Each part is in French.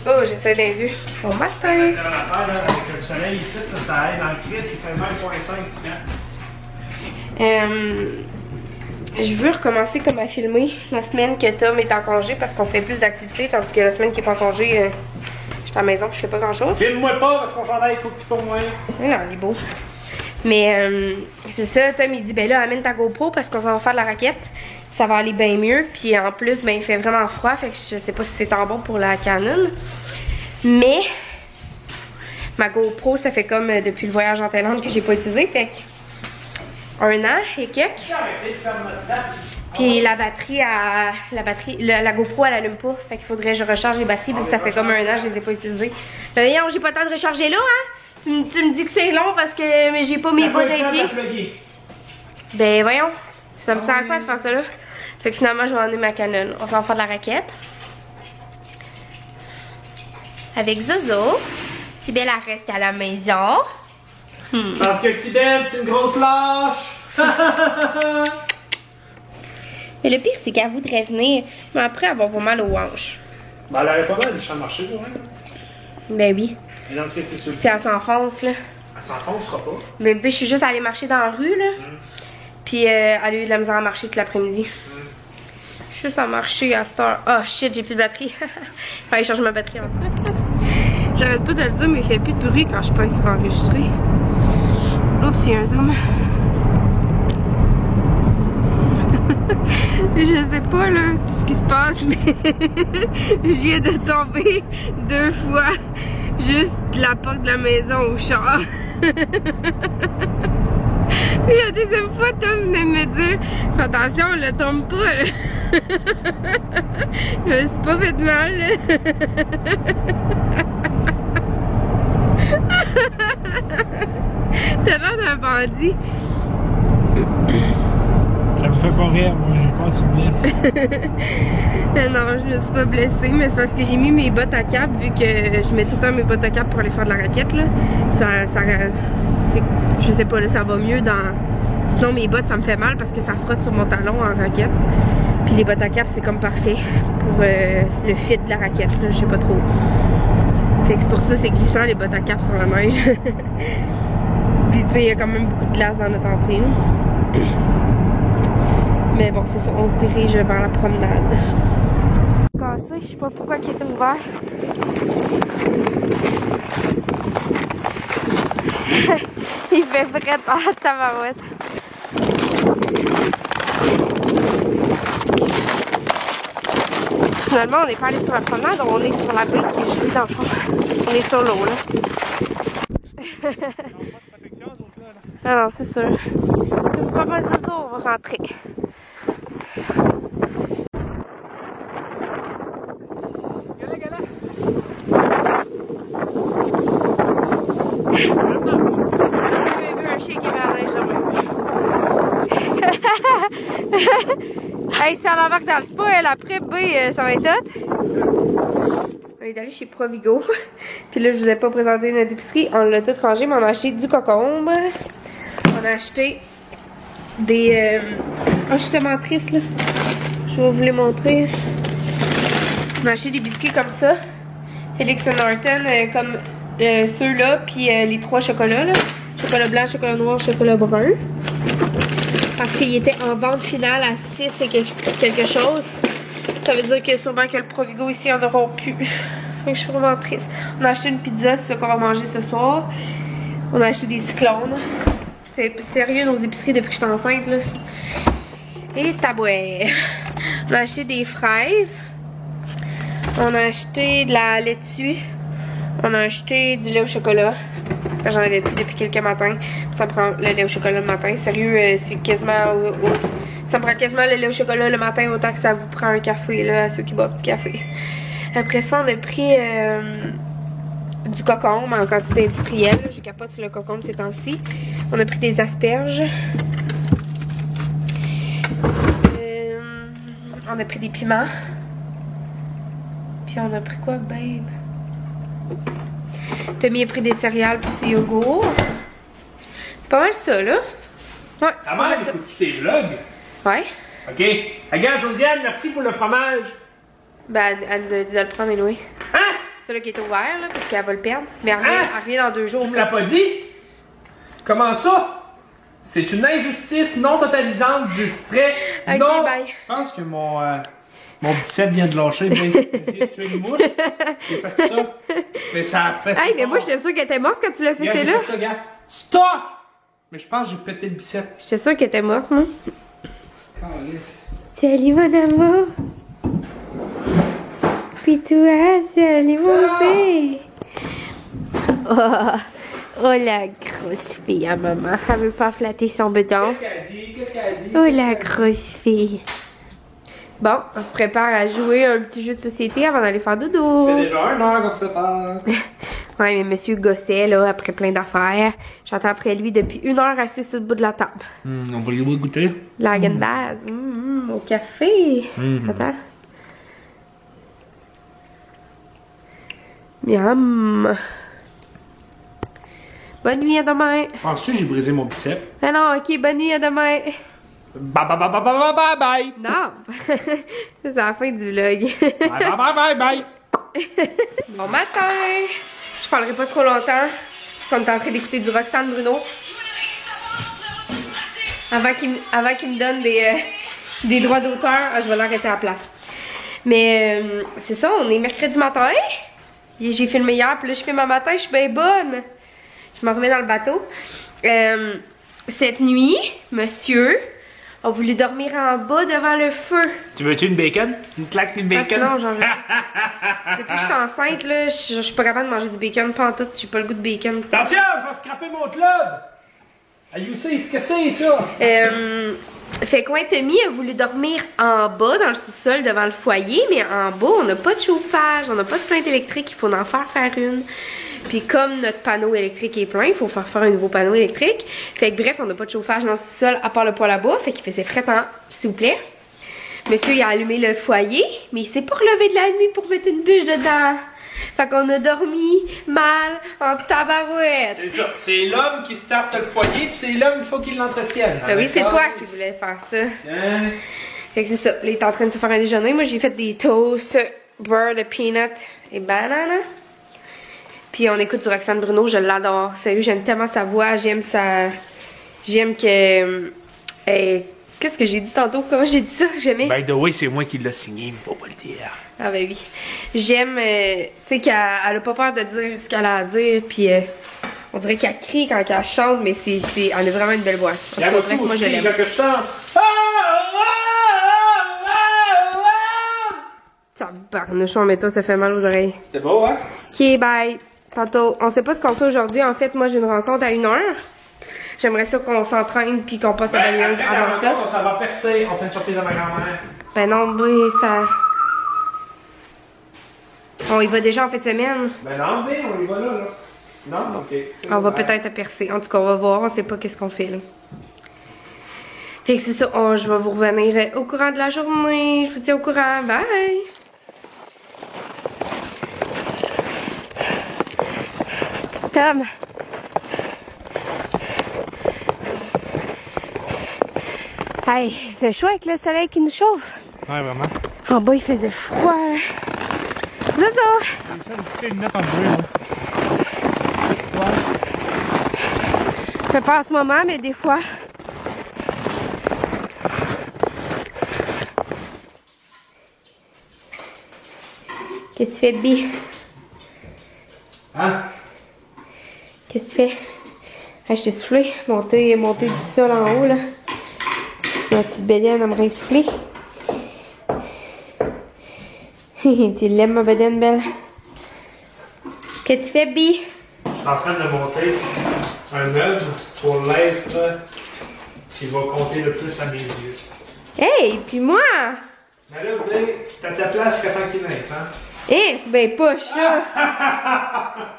Oh, j'essaie des yeux. Bon matin. C'est une affaire là, avec le soleil ici, là, ça aide dans le Chris, il fait 20,5 ciment. Je veux recommencer comme à filmer la semaine que Tom est en congé parce qu'on fait plus d'activités, tandis que la semaine qu'il est pas en congé, je suis à la maison et je fais pas grand chose. Filme-moi pas parce qu'on chandail est trop petit pour moi. Oui, non, il est beau. Mais c'est ça, Tom il dit ben là amène ta GoPro parce qu'on s'en va faire de la raquette. Ça va aller bien mieux. Puis en plus, ben il fait vraiment froid, fait que je sais pas si c'est tant bon pour la Canon. Mais ma GoPro, ça fait comme depuis le voyage en Thaïlande que j'ai pas utilisé, fait que 1 an et quelques. Puis la batterie, la GoPro elle allume pas. Fait qu'il faudrait que je recharge les batteries vu que ça fait comme 1 an je les ai pas utilisées. Ben voyons, j'ai pas le temps de recharger là, hein? Tu me dis que c'est long parce que j'ai pas mes bottes à pied. Ben voyons, ça me sert à quoi de faire ça là? Fait que finalement je vais emmener ma Canon. On va en faire de la raquette. Avec Zozo. Sibelle elle reste à la maison. Parce que Sibelle c'est une grosse lâche. Mais le pire c'est qu'elle voudrait venir, mais après elle va avoir mal aux hanches. Ben elle aurait pas mal du champ de marché quand même. Ben oui. Et donc c'est sûr. Si elle s'enfonce là. Elle s'enfoncera pas. Mais puis je suis juste allée marcher dans la rue là. Puis elle a eu de la misère à marcher toute l'après-midi. Je suis juste à marcher à cette heure. Oh shit, j'ai plus de batterie. Fallait changer ma batterie encore. J'arrête pas de le dire, mais il fait plus de bruit quand je pèse sur enregistrer. Oups, il y a un homme. Je sais pas là ce qui se passe, mais je viens de tomber 2 fois juste de la porte de la maison au char. Puis la deuxième fois, Tom venait de me dire fais attention, ne tombe pas. Là. Je me suis pas fait de mal. Là. T'as l'air d'un bandit. Ça me fait pas rire, moi, j'ai pas de blesse. Non, je me suis pas blessée, mais c'est parce que j'ai mis mes bottes à cap, vu que je mets tout le temps mes bottes à cap pour aller faire de la raquette, là. Je sais pas, là, ça va mieux dans... Sinon, mes bottes, ça me fait mal parce que ça frotte sur mon talon en raquette. Puis les bottes à cap, c'est comme parfait pour le fit de la raquette, là, je sais pas trop. Fait que c'est pour ça, c'est glissant, les bottes à cap sur la neige. Puis tu sais, il y a quand même beaucoup de glace dans notre entrée, là. Mais bon, c'est ça, on se dirige vers la promenade. Cassé, je sais pas pourquoi il était ouvert. Il fait frais en tabarouette. Finalement, on n'est pas allé sur la promenade, on est sur la baie qui est gelée dans le fond. On est sur l'eau, là. Ah non, c'est sûr. Pas mal ça, on va rentrer. J'avais vu un chien qui avait la neige de même. Hey, si on embarque dans le spa, elle après, ça va être hot. On est allé chez Provigo. Puis là, je vous ai pas présenté notre épicerie. On l'a tout rangé, mais on a acheté du concombre. On a acheté des... Oh, je suis tellement triste, là. Je vais vous les montrer. On a acheté des biscuits comme ça. Felix Norton, comme ceux-là, puis les 3 chocolats, là. Chocolat blanc, chocolat noir, chocolat brun. Parce qu'il était en vente finale à 6 et quelque chose. Ça veut dire que sûrement que le Provigo ici, en auront plus. Je suis vraiment triste. On a acheté une pizza, c'est ça qu'on va manger ce soir. On a acheté des cyclones. C'est sérieux nos épiceries depuis que je suis enceinte, là. Et tabouet. On a acheté des fraises. On a acheté de la laitue. On a acheté du lait au chocolat. J'en avais plus depuis quelques matins. Ça me prend le lait au chocolat le matin. Sérieux, c'est quasiment... ça me prend quasiment le lait au chocolat le matin autant que ça vous prend un café, là, à ceux qui boivent du café. Après ça, on a pris du concombre en quantité industrielle. Je capote sur le concombre ces temps-ci. On a pris des asperges. On a pris des piments. Puis on a pris quoi, babe? Tommy a pris des céréales puis ses yogourts. C'est pas mal ça, là. Ouais. Ta mère, écoutes-tu tes vlogs? Ouais. Ok. Regarde, Josiane, merci pour le fromage. Ben, elle nous a dit de le prendre, anyway. Hein? C'est là qui est ouvert, là, parce qu'elle va le perdre. Mais elle revient dans 2 jours. Tu me l'as pas dit? Comment ça? C'est une injustice non totalisante du frais. Ok, non. bye. Je pense que mon bicep vient de lâcher. Tu as une mouche? J'ai fait ça. Mais ça a fait ça. Hey, mais moi, j'étais sûre qu'elle était morte quand tu l'as fait, Regarde, c'est j'ai là. fait ça, regarde. Stop! Mais je pense que j'ai pété le bicep. J'étais sûre qu'elle était morte, moi. Calisse. Salut, mon amour. Puis toi, salut, mon bébé. Oh, la grosse fille à maman. Elle veut faire flatter son bedon. Qu'est-ce qu'elle a dit? Qu'est-ce qu'elle a dit? Oh, la grosse fille. Bon, on se prépare à jouer un petit jeu de société avant d'aller faire dodo. Ça fait déjà 1 heure qu'on se prépare. Ouais, mais monsieur gossait, là, après plein d'affaires. J'entends après lui depuis 1 heure assis sur le bout de la table. On va lui goûter. La base. Au café. Attends. Miam. Bonne nuit, à demain. Penses-tu que j'ai brisé mon bicep? Ah non, ok, bonne nuit, à demain. Bye bye bye bye bye bye bye! Non. C'est la fin du vlog. Bye bye bye bye bye! Bon matin. Je parlerai pas trop longtemps. Comme t'es en train d'écouter du Roxane Bruno. Avant qu'il me donne des droits d'auteur, je vais l'arrêter à la place. Mais c'est ça, on est mercredi matin. J'ai filmé hier, puis là je filme un matin, je suis bien bonne. Je me remets dans le bateau. Cette nuit, monsieur a voulu dormir en bas devant le feu. Tu veux-tu une bacon? Une claque puis une bacon? Non, j'en veux. Depuis que je suis enceinte, là, je suis pas capable de manger du bacon, pas en tout. J'ai pas le goût de bacon. Attention, je vais scraper mon club! You see, ce que c'est ça? Fait que ouais, Tommy a voulu dormir en bas, dans le sous-sol, devant le foyer, mais en bas, on n'a pas de chauffage, on n'a pas de plainte électrique, il faut en faire une. Puis comme notre panneau électrique est plein, il faut faire un nouveau panneau électrique. Fait que bref, on n'a pas de chauffage dans le sous-sol, à part le poêle à bois, fait qu'il faisait frais temps, s'il vous plaît. Monsieur, il a allumé le foyer, mais il s'est pas relevé de la nuit pour mettre une bûche dedans. Fait qu'on a dormi mal en tabarouette. C'est ça, c'est l'homme qui starte le foyer, puis c'est l'homme qu'il faut qu'il l'entretienne. Ben oui, c'est toi qui voulais faire ça. Tiens. Fait que c'est ça, là, il est en train de se faire un déjeuner. Moi, j'ai fait des toasts, beurre de peanut et banane. Puis on écoute du Roxane Bruno, je l'adore. Sérieux, j'aime tellement sa voix, j'aime sa... J'aime que... Qu'est-ce que j'ai dit tantôt? Comment j'ai dit ça? J'aimais... By the way, c'est moi qui l'ai signé, mais faut pas le dire. Ah ben oui. J'aime, tu sais, qu'elle a pas peur de dire ce qu'elle a à dire, puis on dirait qu'elle crie quand elle chante, mais elle a vraiment une belle voix. On dirait que moi je l'aime. Que je chante. Tabarnouche, mais toi, ça fait mal aux oreilles. C'était beau, hein? Ok, bye. Tantôt, on sait pas ce qu'on fait aujourd'hui. En fait, moi, j'ai une rencontre à 1 heure. J'aimerais ça qu'on s'entraîne puis qu'on passe à la lumière avant ça. On s'en va percer, on fait une surprise à ma grand-mère. Ben non, oui, ça... On y va déjà en fin de semaine. Ben non, viens, on y va là. Non? Ok. On va peut-être à percer. En tout cas, on va voir. On sait pas qu'est-ce qu'on fait, là. Fait que c'est ça. Je vais vous revenir au courant de la journée. Je vous tiens au courant. Bye! Tom! Hey, il fait chaud avec le soleil qui nous chauffe. Ouais, vraiment. En bas, il faisait froid. C'est ça! C'est une note en bleu, là. Ça fait pas en ce moment, mais des fois. Qu'est-ce que tu fais, Bi? Hein? Qu'est-ce que tu fais? Ah, je t'ai soufflé. Monter du sol en haut, là. Ma petite bédaine, elle me réinsuffler. Tu l'aimes, ma bédaine belle? Qu'est-ce que tu fais, Bi? Je suis en train de monter un meuble pour l'être qui va compter le plus à mes yeux. Hey, puis moi? Mais là, t'as ta place jusqu'à temps qu'il naisse, hein? Hey, c'est bien pas ça!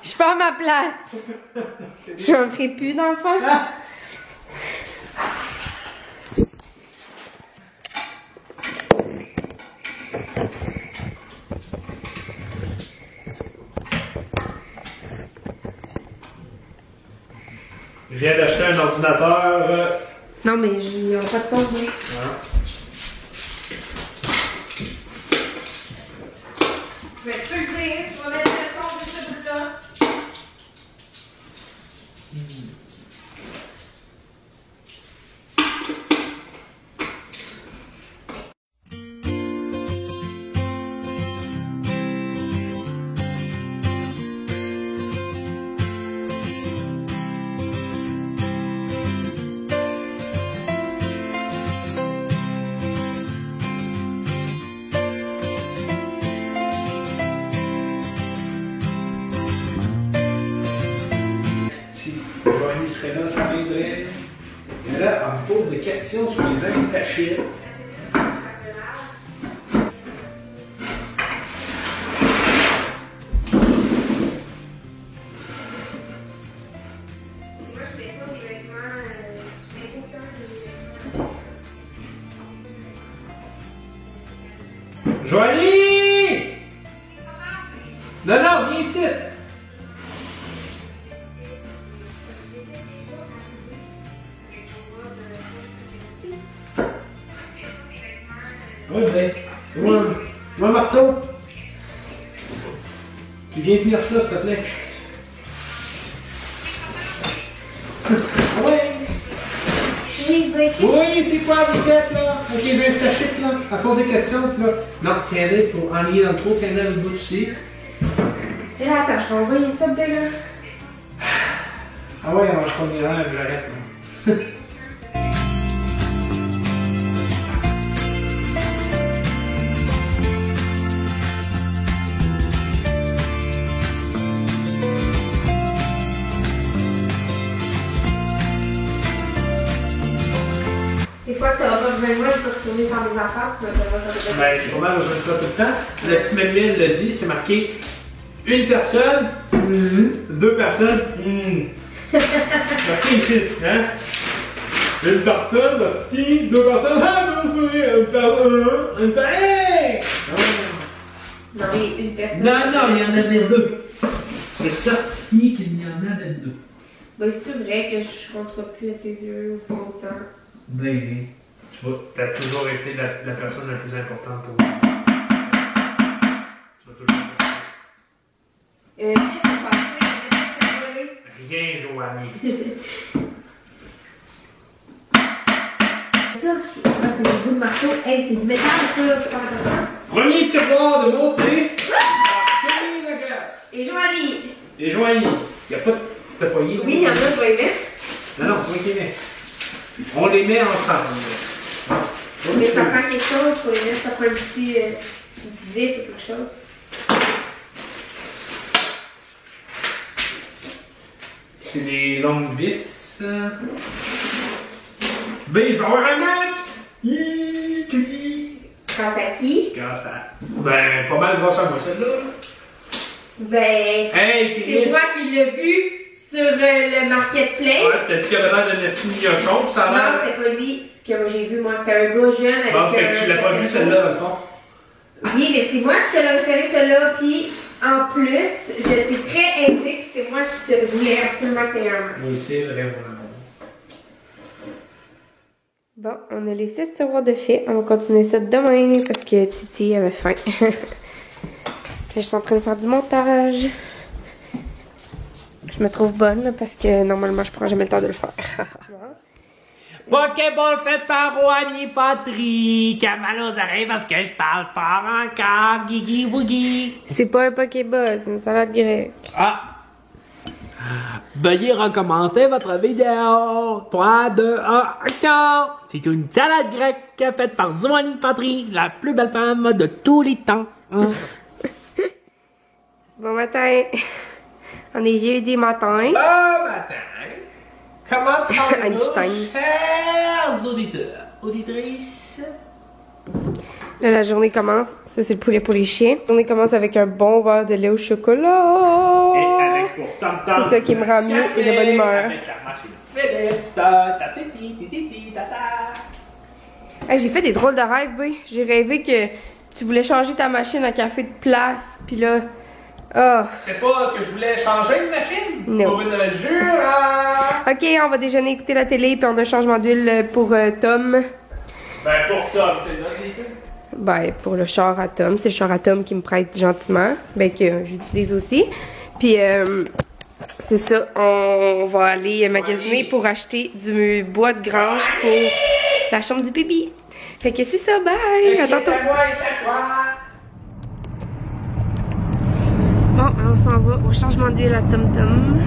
Je perds ma place! Je n'en ferai plus d'enfant! Je viens d'acheter un ordinateur. Non, mais il n'y aura pas de son, oui. Je vais te le dire, je vais mettre le ce bout-là. Joanie serait là, ça m'aiderait. Et là, on me pose des questions sur les instachites. Joanie! Non, non, viens ici! Oui, ben, où un marteau? Tu viens tenir ça, s'il te plaît. Oui! Oui, c'est quoi vous faites là? Avec les instachites là? À cause des questions là? Non, tiens-les pour enligner dans le trou, tiens-les dans le bout aussi. Et là, attends, je vais envoyer ça, bébé. Ah ouais, alors je prends mes rêves, j'arrête là. Des fois que tu n'auras pas besoin de moi, je peux retourner faire mes affaires, tu vas te faire. Ben, j'ai pas mal besoin de toi tout le temps. Le petit manuel le dit, c'est marqué une personne, deux personnes. Marqué ici, hein? Une personne, hostie, deux personnes, ah, je me souviens, une personne, hey! Non, mais une personne. Non, non, il y en avait deux. C'est certifié qu'il y en avait deux. Ben, c'est vrai que je rentre plus à tes yeux ou pas autant. Ben, tu vois, t'as toujours été la personne la plus importante pour moi. Tu vas toujours être Qu'est-ce qui s'est passé? rien, Joanie. Ça, c'est des bouts de marteau. Hey, c'est du métal, ça, fais pas attention. Premier tiroir de montée. La glace. Et Joanie. Et Joanie. Il n'y a pas de poignée. Oui, il y en a, je vais les mettre. Non, non, c'est moi qui les mets. On les met ensemble. Mais ça prend quelque chose pour les mettre, ça prend une petite vis ou quelque chose. C'est des longues vis. Ben, je vais avoir un Mac! Grâce à qui? Grâce à. Ben, pas mal grâce à moi, celle-là. Ben, Hey, c'est Chris! moi qui l'ai vu sur le marketplace. Ouais, t'as dit qu'il y avait l'air d'un estime gnochon, pis ça a Non, l'air. c'était pas lui que moi j'ai vu, moi. C'était un gars jeune avec Bon, fait que tu l'as pas vu celle-là, dans le fond. Oui, mais c'est moi qui te l'ai référé celle-là, puis en plus, j'étais très aidée, puis c'est moi qui te voulais absolument que t'aies un. Oui, c'est vrai, mon amour. Bon, on a les 6 tiroirs de fait. On va continuer ça demain parce que Titi avait faim. Là, je suis en train de faire du montage. Je me trouve bonne là, parce que normalement, je prends jamais le temps de le faire. Pokéball fait par Joanie Patrick. Mal aux oreilles parce que je parle fort encore. Guigui Boogie. C'est pas un Pokéball, c'est une salade grecque. Ah! Veuillez recommencer votre vidéo. 3, 2, 1, action! C'est une salade grecque faite par Joanie Patrick, la plus belle femme de tous les temps. Bon matin. On est jeudi matin. Bon matin! Comment allez-vous, Einstein. chers auditeurs, auditrices? Là, la journée commence. Ça, c'est le poulet pour les chiens. La journée commence avec un bon verre de lait au chocolat. Et avec pour tam-tam. C'est ça qui me rend mieux et de bonne humeur. Avec la machine Philips, ta-ti-ti, ti-ti-ti, ta-ta. Hey, j'ai fait des drôles de rêves, oui. J'ai rêvé que tu voulais changer ta machine à café de place, puis là... Oh. C'est pas que je voulais changer de machine? Non. Pour une jure. Ok, on va déjeuner, écouter la télé, puis on a un changement d'huile pour Tom. Ben pour Tom, c'est notre véhicule. Ben, pour le char à Tom. C'est le char à Tom qui me prête gentiment. Ben, que j'utilise aussi. Puis c'est ça, on va aller magasiner pour acheter du bois de grange pour la chambre du bébé. Fait que c'est ça, bye! À tantôt! Bon, on s'en va au changement d'huile à Tom Tom.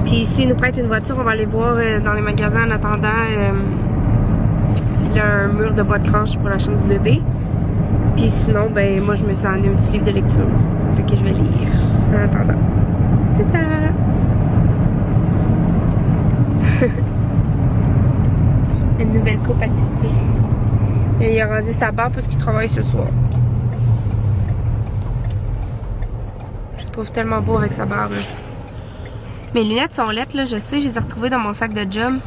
Puis ici, ils nous prêtent une voiture, on va aller voir dans les magasins en attendant. Il y a un mur de bois de grange pour la chambre du bébé. Puis sinon, ben moi je me suis emmené un petit livre de lecture. Fait que je vais lire en attendant. C'est ça! Une nouvelle coupe à Titi. Et il a rasé sa barbe parce qu'il travaille ce soir. Je le trouve tellement beau avec sa barbe. Mes lunettes sont lettres, là, je sais, je les ai retrouvées dans mon sac de job.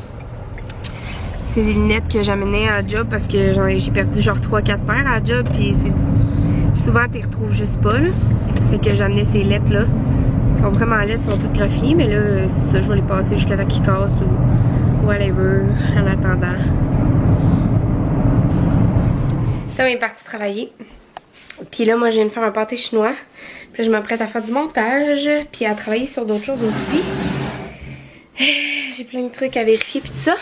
C'est des lunettes que j'amenais à job parce que j'ai perdu genre 3-4 paires à job. Puis souvent, tu les retrouves juste pas, là. Fait que j'amenais ces lettres-là. Elles sont vraiment lettres, elles sont toutes graffiées, mais là, c'est ça, je vais les passer jusqu'à temps qu'ils cassent ou whatever, en attendant. Tom est parti travailler. Puis là, moi, je viens de faire un pâté chinois. Puis là, je m'apprête à faire du montage, puis à travailler sur d'autres choses aussi. J'ai plein de trucs à vérifier, puis tout ça.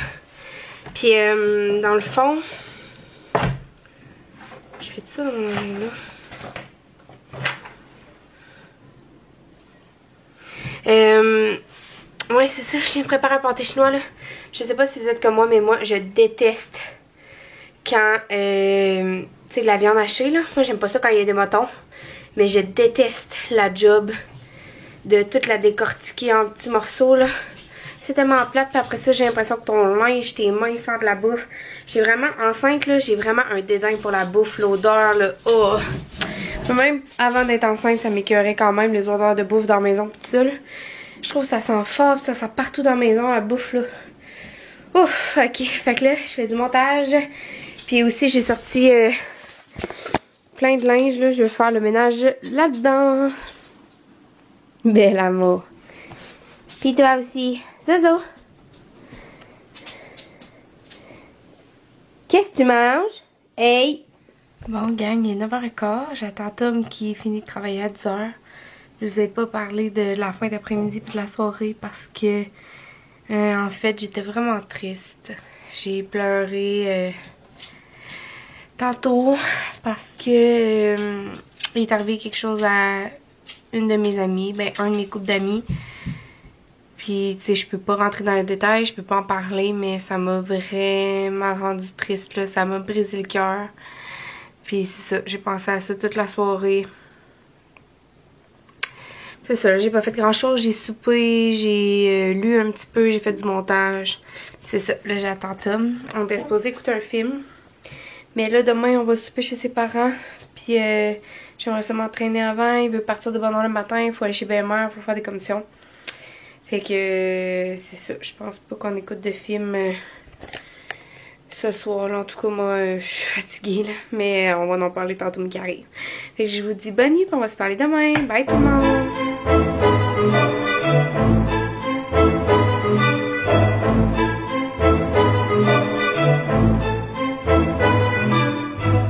Puis, dans le fond, je fais tout ça dans mon agenda. Ouais, c'est ça, je viens de préparer un pâté chinois, là. Je sais pas si vous êtes comme moi, mais moi, je déteste quand, tu sais, la viande hachée, là. Moi, j'aime pas ça quand il y a des motons. Mais je déteste la job de toute la décortiquer en petits morceaux, là. C'est tellement plate, puis après ça, j'ai l'impression que ton linge, tes mains sentent la bouffe. J'ai vraiment, enceinte, là, j'ai vraiment un dédain pour la bouffe, l'odeur, là. Oh! Même avant d'être enceinte, ça m'écœurait quand même, les odeurs de bouffe dans la maison, pis tout ça, là. Je trouve que ça sent fort, pis ça sent partout dans la maison, la bouffe, là. Ouf, ok. Fait que là, je fais du montage. Puis aussi, j'ai sorti plein de linge, là. Je vais faire le ménage là-dedans. Bel amour. Puis toi aussi. Zozo. Qu'est-ce que tu manges? Hey! Bon, gang, il est 9h15. J'attends Tom qui finit de travailler à 10h. Je vous ai pas parlé de la fin d'après-midi puis de la soirée parce que, en fait, j'étais vraiment triste. J'ai pleuré tantôt parce que il est arrivé quelque chose à une de mes amies, ben un de mes couples d'amis. Puis, tu sais, je peux pas rentrer dans les détails, je peux pas en parler, mais ça m'a vraiment rendu triste, là. Ça m'a brisé le cœur. Puis, c'est ça, j'ai pensé à ça toute la soirée. C'est ça, j'ai pas fait grand chose, j'ai soupé, j'ai lu un petit peu, j'ai fait du montage. C'est ça, là j'attends Tom. On était supposé écouter un film. Mais là, demain, on va souper chez ses parents. Puis, j'aimerais ça m'entraîner avant. Il veut partir de bonne heure le matin, il faut aller chez BMR, il faut faire des commissions. Fait que c'est ça, je pense pas qu'on écoute de film ce soir là. En tout cas, moi je suis fatiguée là, mais on va en parler tantôt qui arrive. Fait que je vous dis bonne nuit, puis on va se parler demain. Bye tout le monde!